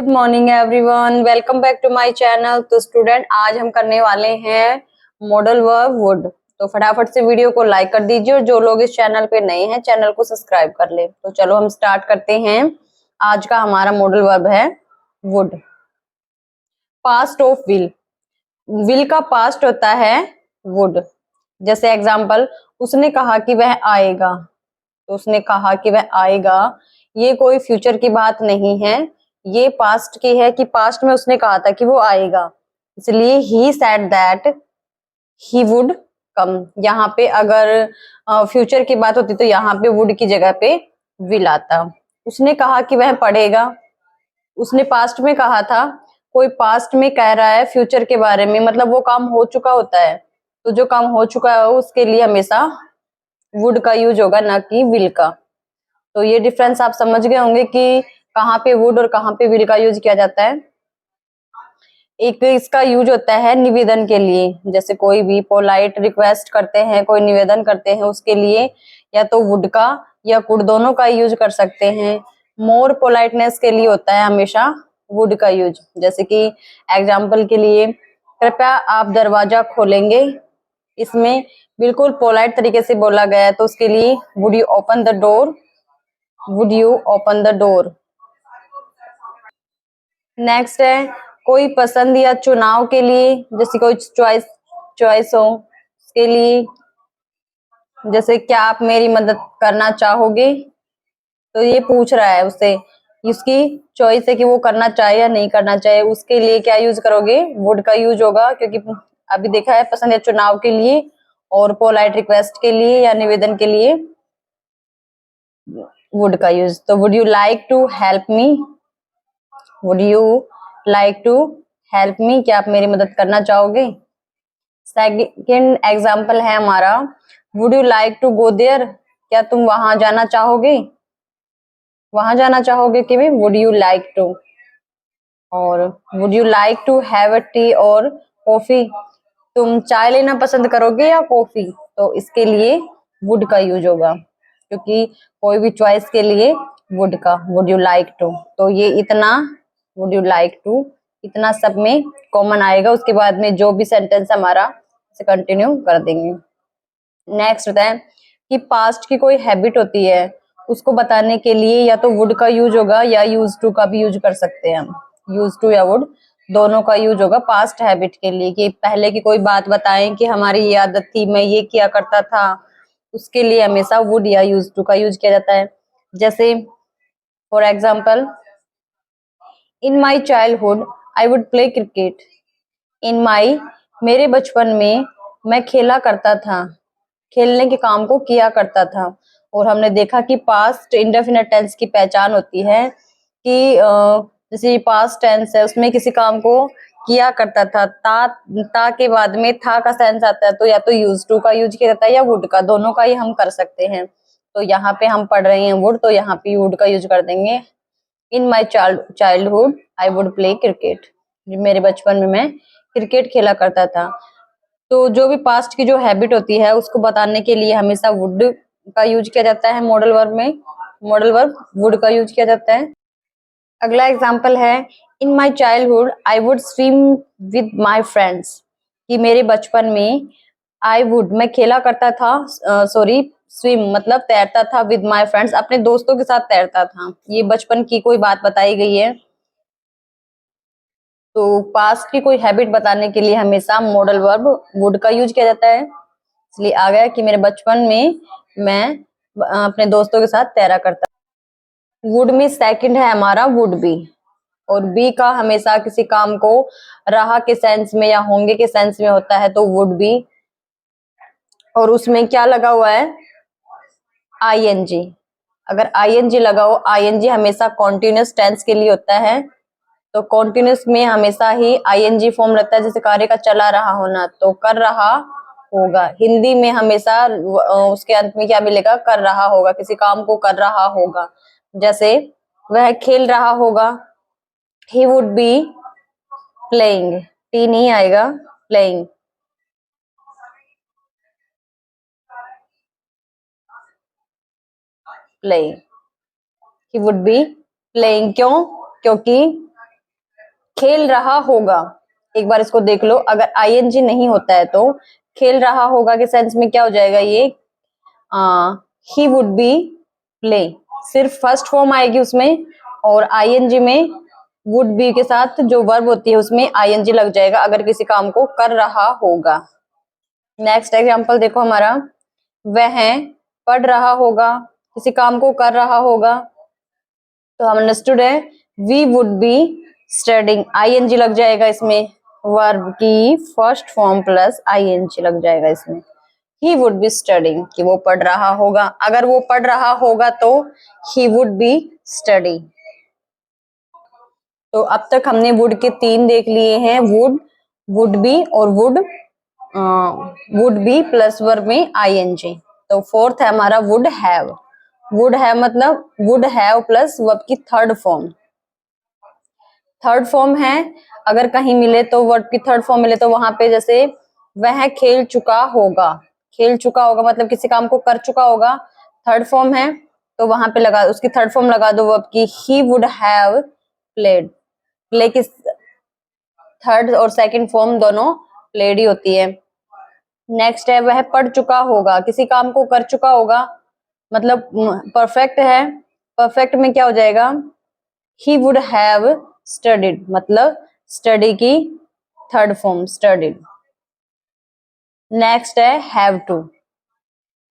Good morning everyone, welcome back to my channel. तो student, आज हम करने वाले हैं मॉडल वर्ब वुड। तो फटाफट से वीडियो को लाइक कर दीजिए और जो लोग इस चैनल पे नए हैं चैनल को सब्सक्राइब कर ले। तो चलो हम स्टार्ट करते हैं। आज का हमारा मॉडल वर्ब है would. Past of will. Will का पास्ट होता है वुड। जैसे एग्जाम्पल, उसने कहा कि वह आएगा। तो उसने कहा कि वह आएगा, ये कोई फ्यूचर की बात नहीं है, ये पास्ट की है कि पास्ट में उसने कहा था कि वो आएगा, इसलिए he said that he would come. यहाँ पे अगर फ्यूचर की बात होती तो यहाँ पे वुड की जगह पे विल आता। उसने कहा कि वह पढ़ेगा, उसने पास्ट में कहा था। कोई पास्ट में कह रहा है फ्यूचर के बारे में, मतलब वो काम हो चुका होता है। तो जो काम हो चुका है उसके लिए हमेशा वुड का यूज होगा, ना कि विल का। तो ये डिफरेंस आप समझ गए होंगे कि कहाँ पे वुड और कहाँ पे विल का यूज किया जाता है। एक इसका यूज होता है निवेदन के लिए, जैसे कोई भी पोलाइट रिक्वेस्ट करते हैं, कोई निवेदन करते हैं, उसके लिए या तो वुड का या कुड दोनों का यूज कर सकते हैं। मोर पोलाइटनेस के लिए होता है हमेशा वुड का यूज। जैसे कि एग्जाम्पल के लिए, कृपया आप दरवाजा खोलेंगे, इसमें बिल्कुल पोलाइट तरीके से बोला गया है, तो उसके लिए would you open the door, would you open the door. Next है कोई पसंद या चुनाव के लिए, जैसे कोई चॉइस चॉइस हो उसके लिए। जैसे क्या आप मेरी मदद करना चाहोगे, तो ये पूछ रहा है उससे, इसकी चॉइस है कि वो करना चाहे या नहीं करना चाहे। उसके लिए क्या यूज करोगे, वुड का यूज होगा, क्योंकि अभी देखा है पसंद या चुनाव के लिए और पोलाइट रिक्वेस्ट के लिए या निवेदन के लिए वुड का यूज। तो would you like to help me, would you like to help me, क्या आप मेरी मदद करना चाहोगे। सेकंड एग्जांपल है हमारा, would you like to go there, क्या तुम वहां जाना चाहोगे, वहां जाना चाहोगे कि भी वुड यू लाइक टू। और would you like to have a tea और कॉफी, तुम चाय लेना पसंद करोगे या कॉफी। तो इसके लिए वुड का यूज होगा, क्योंकि कोई भी चॉइस के लिए वुड का, वुड यू लाइक टू। तो ये इतना वुड यू लाइक टू इतना सब में कॉमन आएगा। उसके बाद में जो भी सेंटेंस हमारा से कंटिन्यू कर देंगे। नेक्स्ट होता है कि पास्ट की कोई हैबिट होती है, उसको बताने के लिए या तो वुड का यूज होगा या यूज टू का भी यूज कर सकते हैं हम। यूज टू या वुड दोनों का यूज होगा पास्ट हैबिट के लिए, कि पहले की कोई बात बताएं कि हमारी ये आदत थी, मैं ये किया करता था, उसके लिए हमेशा वुड या यूज टू का यूज किया जाता है। जैसे for example, in my childhood I would play cricket. In my, मेरे बचपन में मैं खेला करता था, खेलने के काम को किया करता था। और हमने देखा कि पास्ट इंडेफिनिट टेंस की पहचान होती है कि जैसे पास्ट टेंस है उसमें किसी काम को किया करता था, ता के बाद में था का सेंस आता है, तो या तो यूज टू का यूज किया जाता है या वुड का, दोनों का ही हम कर सकते हैं। तो यहाँ पे हम पढ़ रहे हैं वुड, तो यहाँ पे वुड का यूज कर देंगे। In my childhood I would play cricket, मेरे बचपन में मैं क्रिकेट खेला करता था। तो जो भी पास्ट की जो हैबिट होती है उसको बताने के लिए हमेशा वुड का यूज किया जाता है मॉडल वर्ब में। मॉडल वर्ब वुड का यूज किया जाता है। अगला एग्जांपल है, in my childhood I would swim with my friends, कि मेरे बचपन में आई वुड मैं खेला करता था, सॉरी स्विम मतलब तैरता था, विद माय फ्रेंड्स अपने दोस्तों के साथ तैरता था। ये बचपन की कोई बात बताई गई है। तो पास्ट की कोई हैबिट बताने के लिए हमेशा मॉडल वर्ब वुड का यूज किया जाता है। इसलिए आ गया कि मेरे बचपन में मैं अपने दोस्तों के साथ तैरा करता। वुड में सेकंड है हमारा वुड बी, और बी का हमेशा किसी काम को रहा के सेंस में या होंगे के सेंस में होता है, तो वुड बी। और उसमें क्या लगा हुआ है, आईएनजी। अगर आईएनजी लगा हो, आईएनजी हमेशा कॉन्टिन्यूस टेंस के लिए होता है। तो कॉन्टिन्यूस में हमेशा ही आईएनजी फॉर्म रहता है, जैसे कार्य का चला रहा होना, तो कर रहा होगा। हिंदी में हमेशा उसके अंत में क्या मिलेगा, कर रहा होगा, किसी काम को कर रहा होगा। जैसे वह खेल रहा होगा, he would be playing, T नहीं आएगा, playing, playing, he would be playing. क्यों, क्योंकि खेल रहा होगा, एक बार इसको देख लो, अगर आईएनजी नहीं होता है तो खेल रहा होगा के सेंस में क्या हो जाएगा ये, ही वुड बी प्ले, सिर्फ फर्स्ट फॉर्म आएगी उसमें, और आईएनजी में वुड बी के साथ जो वर्ब होती है उसमें आईएनजी लग जाएगा अगर किसी काम को कर रहा होगा। नेक्स्ट एग्जांपल देखो हमारा, वह पढ़ रहा होगा, किसी काम को कर रहा होगा, तो हम अंडरस्टूड है we would be studying, ING लग जाएगा इसमें, वर्ब की फर्स्ट फॉर्म प्लस आईएनजी लग जाएगा इसमें, ही वुड बी स्टडिंग कि वो पढ़ रहा होगा, अगर वो पढ़ रहा होगा तो ही वुड बी स्टडी। तो अब तक हमने वुड के 3 देख लिए हैं, वुड, वुड बी और वुड बी प्लस वर्ब में आईएनजी। तो फोर्थ है हमारा वुड हैव, वुड हैव मतलब वुड हैव प्लस वर्ब की थर्ड फॉर्म है, अगर कहीं मिले तो वर्ब की थर्ड फॉर्म मिले तो वहां पे जैसे वह खेल चुका होगा, खेल चुका होगा मतलब किसी काम को कर चुका होगा, थर्ड फॉर्म है तो वहां पे लगा उसकी थर्ड फॉर्म लगा दो वर्ब की, he would have played, play की थर्ड और सेकंड फॉर्म दोनों प्लेड ही होती है। नेक्स्ट है वह पढ़ चुका होगा, किसी काम को कर चुका होगा, मतलब परफेक्ट है, परफेक्ट में क्या हो जाएगा, ही वुड हैव स्टडीड, मतलब स्टडी की थर्ड फॉर्म स्टडीड। नेक्स्ट है हैव टू,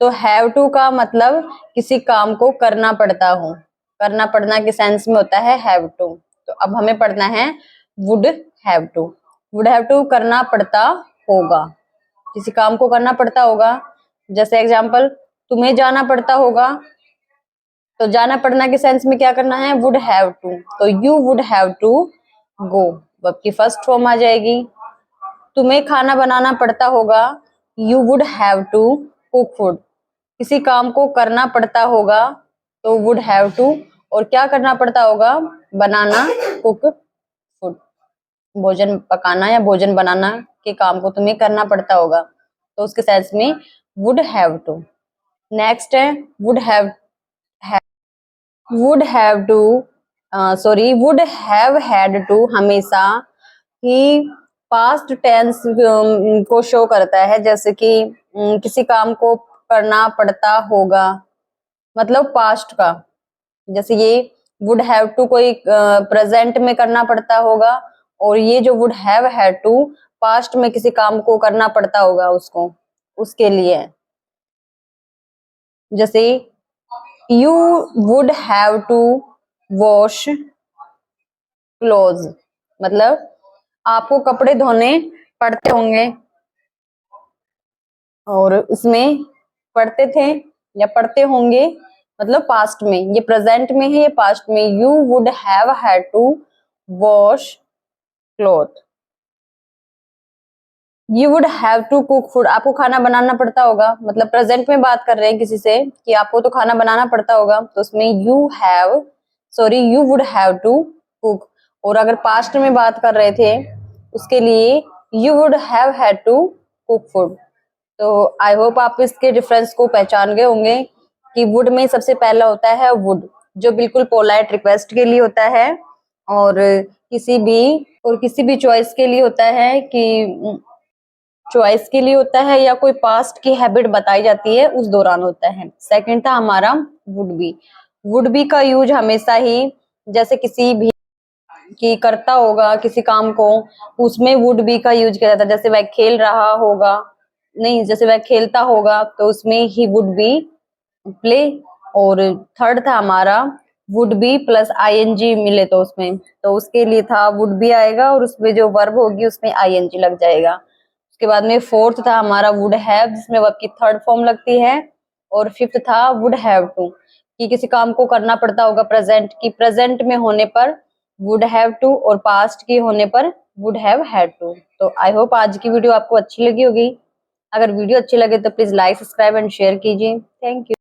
तो हैव टू का मतलब किसी काम को करना पड़ता हो, करना पड़ना के सेंस में होता है हैव टू। तो अब हमें पढ़ना है would have to, would have to करना पड़ता होगा, किसी काम को करना पड़ता होगा, जैसे एग्जांपल तुम्हें जाना पड़ता होगा, तो जाना पड़ना के सेंस में क्या करना है, वुड हैव टू, तो you would have to go, verb की फर्स्ट फॉर्म आ जाएगी। तुम्हें खाना बनाना पड़ता होगा, you would have to cook food, किसी काम को करना पड़ता होगा तो वुड हैव टू, और क्या करना पड़ता होगा, बनाना, कुक फूड, भोजन पकाना या भोजन बनाना के काम को तुम्हें करना पड़ता होगा, तो उसके सेंस में वुड हैव टू। नेक्स्ट है would have to would have had to हमेशा ही पास्ट टेंस को शो करता है, जैसे कि किसी काम को करना पड़ता होगा मतलब पास्ट का, जैसे ये वुड हैव टू कोई प्रेजेंट में करना पड़ता होगा, और ये जो would have had to past में किसी काम को करना पड़ता होगा उसको, उसके लिए, जैसे you would have to wash clothes, मतलब आपको कपड़े धोने पड़ते होंगे, और इसमें पढ़ते थे या पढ़ते होंगे मतलब पास्ट में, ये प्रेजेंट में है, ये पास्ट में, you would have had to wash cloth, you would have to cook food, आपको खाना बनाना पड़ता होगा, मतलब प्रेजेंट में बात कर रहे हैं किसी से कि आपको तो खाना बनाना पड़ता होगा, तो उसमें you would have to cook, और अगर पास्ट में बात कर रहे थे उसके लिए you would have had to cook food. तो आई होप आप इसके डिफरेंस को पहचान गए होंगे कि वुड में सबसे पहला होता है वुड, जो बिल्कुल पोलाइट रिक्वेस्ट के लिए होता है, और किसी भी चॉइस के लिए होता है, कि चॉइस के लिए होता है या कोई पास्ट की हैबिट बताई जाती है उस दौरान होता है। सेकंड था हमारा वुड बी का यूज हमेशा ही, जैसे किसी भी की करता होगा किसी काम को, उसमें वुड बी का यूज किया जाता है, जैसे वह खेल रहा होगा, नहीं जैसे वह खेलता होगा तो उसमें ही वुड बी प्ले। और थर्ड था हमारा वुड बी प्लस आईएनजी मिले तो उसमें, तो उसके लिए था वुड बी आएगा और उसमें जो वर्ब होगी उसमें आईएनजी लग जाएगा। उसके बाद में फोर्थ था हमारा वुड हैव, जिसमें वर्ब की थर्ड फॉर्म लगती है, और फिफ्थ था वुड हैव टू, कि किसी काम को करना पड़ता होगा प्रेजेंट की, प्रेजेंट में होने पर वुड हैव टू, और पास्ट की होने पर वुड हैव हैड टू। तो आई होप आज की वीडियो आपको अच्छी लगी होगी, अगर वीडियो अच्छी लगे तो please like, subscribe and share कीजिए। Thank you.